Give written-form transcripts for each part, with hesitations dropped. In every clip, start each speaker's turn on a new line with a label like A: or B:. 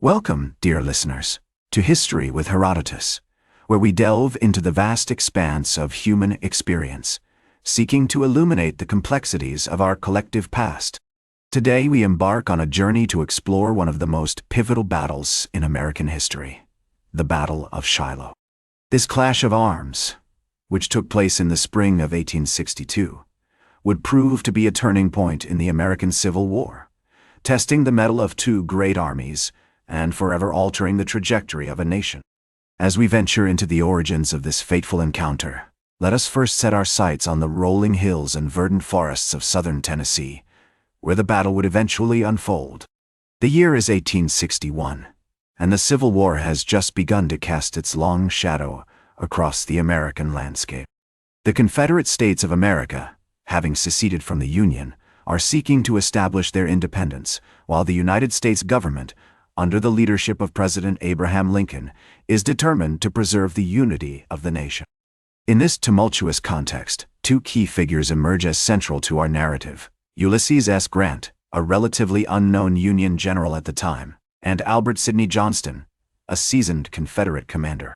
A: Welcome, dear listeners, to History with Herodotus, where we delve into the vast expanse of human experience, seeking to illuminate the complexities of our collective past. Today we embark on a journey to explore one of the most pivotal battles in American history, the Battle of Shiloh. This clash of arms, which took place in the spring of 1862, would prove to be a turning point in the American Civil War, testing the mettle of two great armies and forever altering the trajectory of a nation. As we venture into the origins of this fateful encounter, let us first set our sights on the rolling hills and verdant forests of southern Tennessee, where the battle would eventually unfold. The year is 1861, and the Civil War has just begun to cast its long shadow across the American landscape. The Confederate States of America, having seceded from the Union, are seeking to establish their independence, while the United States government, under the leadership of President Abraham Lincoln, is determined to preserve the unity of the nation. In this tumultuous context, two key figures emerge as central to our narrative: Ulysses S. Grant, a relatively unknown Union general at the time, and Albert Sidney Johnston, a seasoned Confederate commander.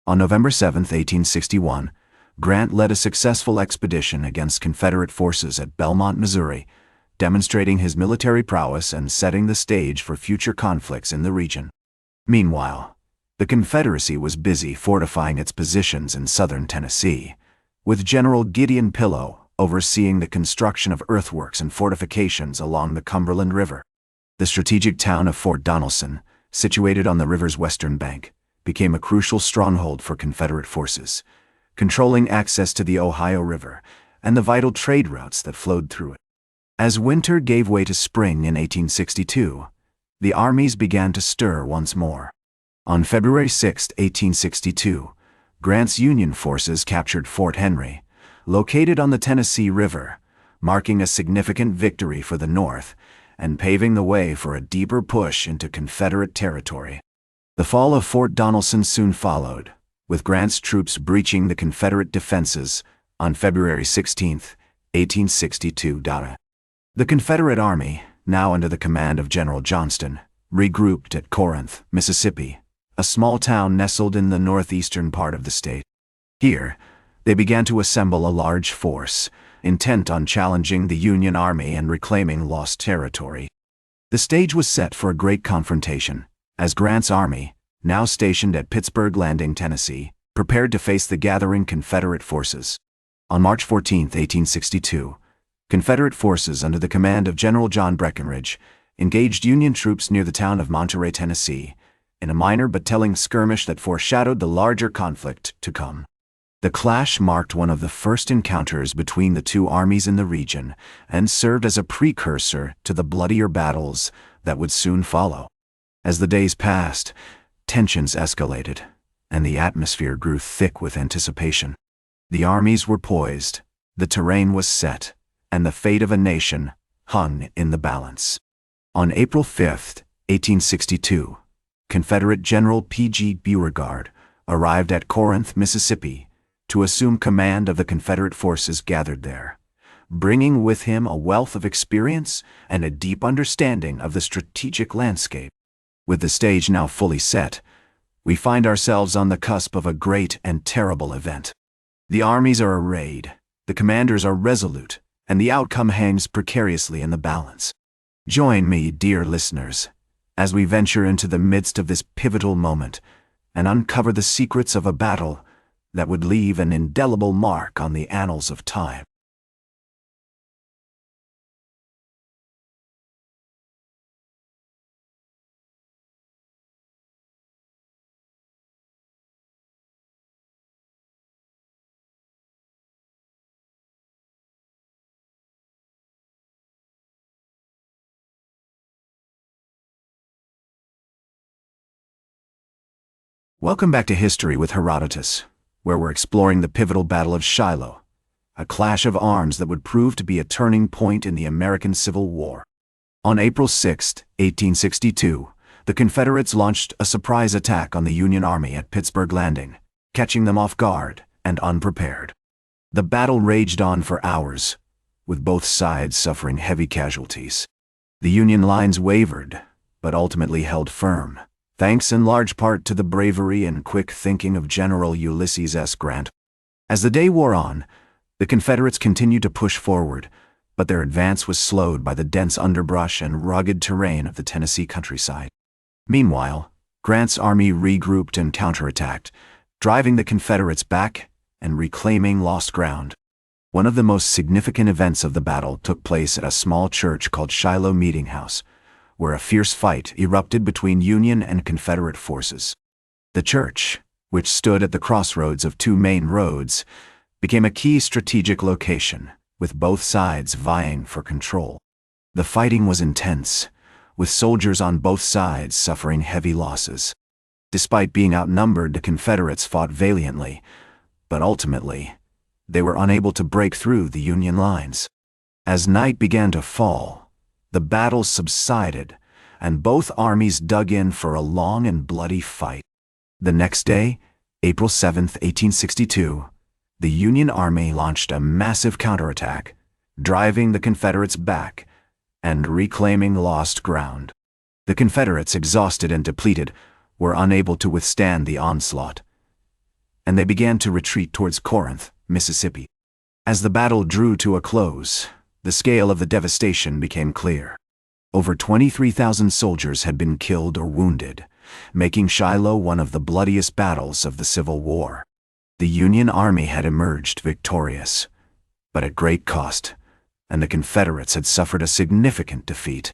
A: On November 7, 1861, Grant led a successful expedition against Confederate forces at Belmont, Missouri, demonstrating his military prowess and setting the stage for future conflicts in the region. Meanwhile, the Confederacy was busy fortifying its positions in southern Tennessee, with General Gideon Pillow overseeing the construction of earthworks and fortifications along the Cumberland River. The strategic town of Fort Donelson, situated on the river's western bank, became a crucial stronghold for Confederate forces, controlling access to the Ohio River and the vital trade routes that flowed through it. As winter gave way to spring in 1862, the armies began to stir once more. On February 6, 1862, Grant's Union forces captured Fort Henry, located on the Tennessee River, marking a significant victory for the North and paving the way for a deeper push into Confederate territory. The fall of Fort Donelson soon followed, with Grant's troops breaching the Confederate defenses on February 16, 1862. The Confederate Army, now under the command of General Johnston, regrouped at Corinth, Mississippi, a small town nestled in the northeastern part of the state. Here, they began to assemble a large force, intent on challenging the Union Army and reclaiming lost territory. The stage was set for a great confrontation, as Grant's army, now stationed at Pittsburgh Landing, Tennessee, prepared to face the gathering Confederate forces. On March 14, 1862, Confederate forces under the command of General John Breckinridge engaged Union troops near the town of Monterey, Tennessee, in a minor but telling skirmish that foreshadowed the larger conflict to come. The clash marked one of the first encounters between the two armies in the region and served as a precursor to the bloodier battles that would soon follow. As the days passed, tensions escalated, and the atmosphere grew thick with anticipation. The armies were poised, the terrain was set, and the fate of a nation hung in the balance. On April 5, 1862, Confederate General P.G. Beauregard arrived at Corinth, Mississippi, to assume command of the Confederate forces gathered there, bringing with him a wealth of experience and a deep understanding of the strategic landscape. With the stage now fully set, we find ourselves on the cusp of a great and terrible event. The armies are arrayed, the commanders are resolute, and the outcome hangs precariously in the balance. Join me, dear listeners, as we venture into the midst of this pivotal moment and uncover the secrets of a battle that would leave an indelible mark on the annals of time. Welcome back to History with Herodotus, where we're exploring the pivotal Battle of Shiloh, a clash of arms that would prove to be a turning point in the American Civil War. On April 6, 1862, the Confederates launched a surprise attack on the Union Army at Pittsburgh Landing, catching them off guard and unprepared. The battle raged on for hours, with both sides suffering heavy casualties. The Union lines wavered, but ultimately held firm, thanks in large part to the bravery and quick thinking of General Ulysses S. Grant. As the day wore on, the Confederates continued to push forward, but their advance was slowed by the dense underbrush and rugged terrain of the Tennessee countryside. Meanwhile, Grant's army regrouped and counterattacked, driving the Confederates back and reclaiming lost ground. One of the most significant events of the battle took place at a small church called Shiloh Meeting House, where a fierce fight erupted between Union and Confederate forces. The church, which stood at the crossroads of two main roads, became a key strategic location, with both sides vying for control. The fighting was intense, with soldiers on both sides suffering heavy losses. Despite being outnumbered, the Confederates fought valiantly, but ultimately, they were unable to break through the Union lines. As night began to fall, the battle subsided, and both armies dug in for a long and bloody fight. The next day, April 7, 1862, the Union Army launched a massive counterattack, driving the Confederates back and reclaiming lost ground. The Confederates, exhausted and depleted, were unable to withstand the onslaught, and they began to retreat towards Corinth, Mississippi. As the battle drew to a close, the scale of the devastation became clear. Over 23,000 soldiers had been killed or wounded, making Shiloh one of the bloodiest battles of the Civil War. The Union Army had emerged victorious, but at great cost, and the Confederates had suffered a significant defeat.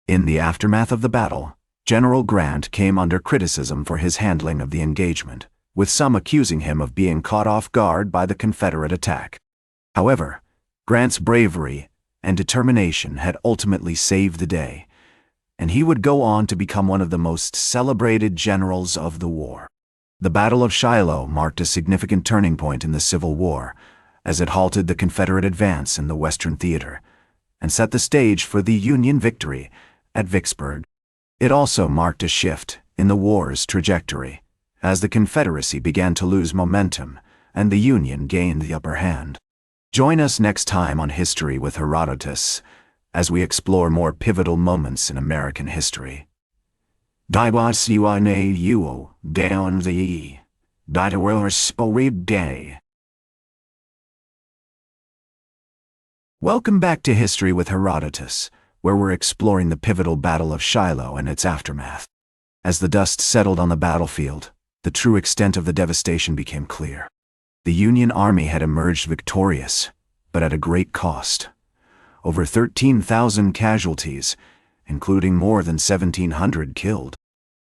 A: In the aftermath of the battle, General Grant came under criticism for his handling of the engagement, with some accusing him of being caught off guard by the Confederate attack. However, Grant's bravery and determination had ultimately saved the day, and he would go on to become one of the most celebrated generals of the war. The Battle of Shiloh marked a significant turning point in the Civil War, as it halted the Confederate advance in the Western Theater and set the stage for the Union victory at Vicksburg. It also marked a shift in the war's trajectory, as the Confederacy began to lose momentum and the Union gained the upper hand. Join us next time on History with Herodotus, as we explore more pivotal moments in American history. Welcome back to History with Herodotus, where we're exploring the pivotal Battle of Shiloh and its aftermath. As the dust settled on the battlefield, the true extent of the devastation became clear. The Union Army had emerged victorious, but at a great cost. Over 13,000 casualties, including more than 1,700 killed.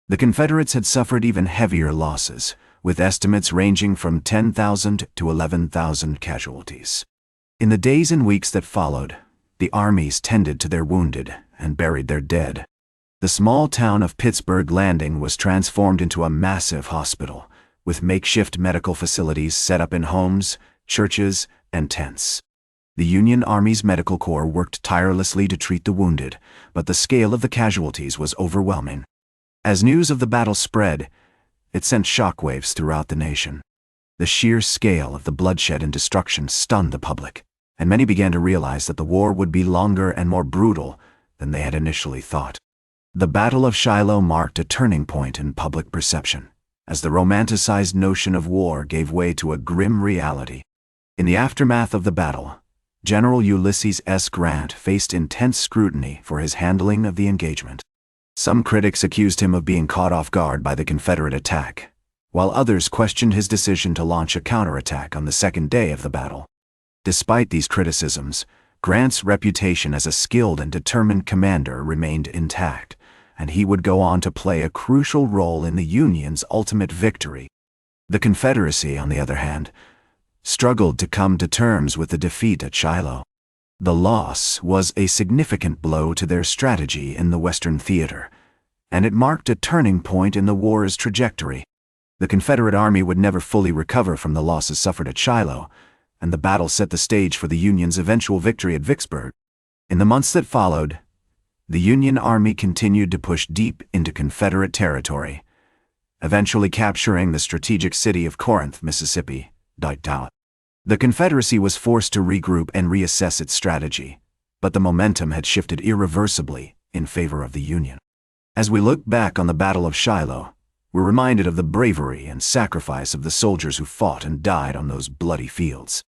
A: The Confederates had suffered even heavier losses, with estimates ranging from 10,000 to 11,000 casualties. In the days and weeks that followed, the armies tended to their wounded and buried their dead. The small town of Pittsburgh Landing was transformed into a massive hospital, with makeshift medical facilities set up in homes, churches, and tents. The Union Army's medical corps worked tirelessly to treat the wounded, but the scale of the casualties was overwhelming. As news of the battle spread, it sent shockwaves throughout the nation. The sheer scale of the bloodshed and destruction stunned the public, and many began to realize that the war would be longer and more brutal than they had initially thought. The Battle of Shiloh marked a turning point in public perception, as the romanticized notion of war gave way to a grim reality. In the aftermath of the battle, General Ulysses S. Grant faced intense scrutiny for his handling of the engagement. Some critics accused him of being caught off guard by the Confederate attack, while others questioned his decision to launch a counterattack on the second day of the battle. Despite these criticisms, Grant's reputation as a skilled and determined commander remained intact, and he would go on to play a crucial role in the Union's ultimate victory. The Confederacy, on the other hand, struggled to come to terms with the defeat at Shiloh. The loss was a significant blow to their strategy in the Western Theater, and it marked a turning point in the war's trajectory. The Confederate Army would never fully recover from the losses suffered at Shiloh, and the battle set the stage for the Union's eventual victory at Vicksburg. In the months that followed, the Union Army continued to push deep into Confederate territory, eventually capturing the strategic city of Corinth, Mississippi. The Confederacy was forced to regroup and reassess its strategy, but the momentum had shifted irreversibly in favor of the Union. As we look back on the Battle of Shiloh, we're reminded of the bravery and sacrifice of the soldiers who fought and died on those bloody fields.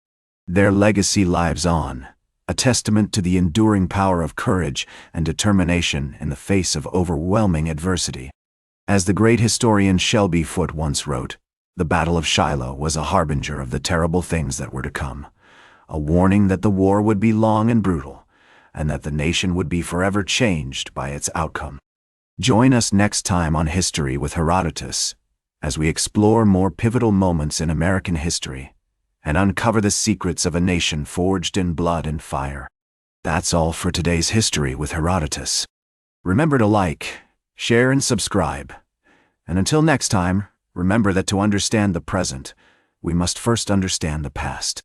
A: Their legacy lives on, a testament to the enduring power of courage and determination in the face of overwhelming adversity. As the great historian Shelby Foote once wrote, the Battle of Shiloh was a harbinger of the terrible things that were to come, a warning that the war would be long and brutal, and that the nation would be forever changed by its outcome. Join us next time on History with Herodotus, as we explore more pivotal moments in American history and uncover the secrets of a nation forged in blood and fire. That's all for today's History with Herodotus. Remember to like, share, and subscribe. And until next time, remember that to understand the present, we must first understand the past.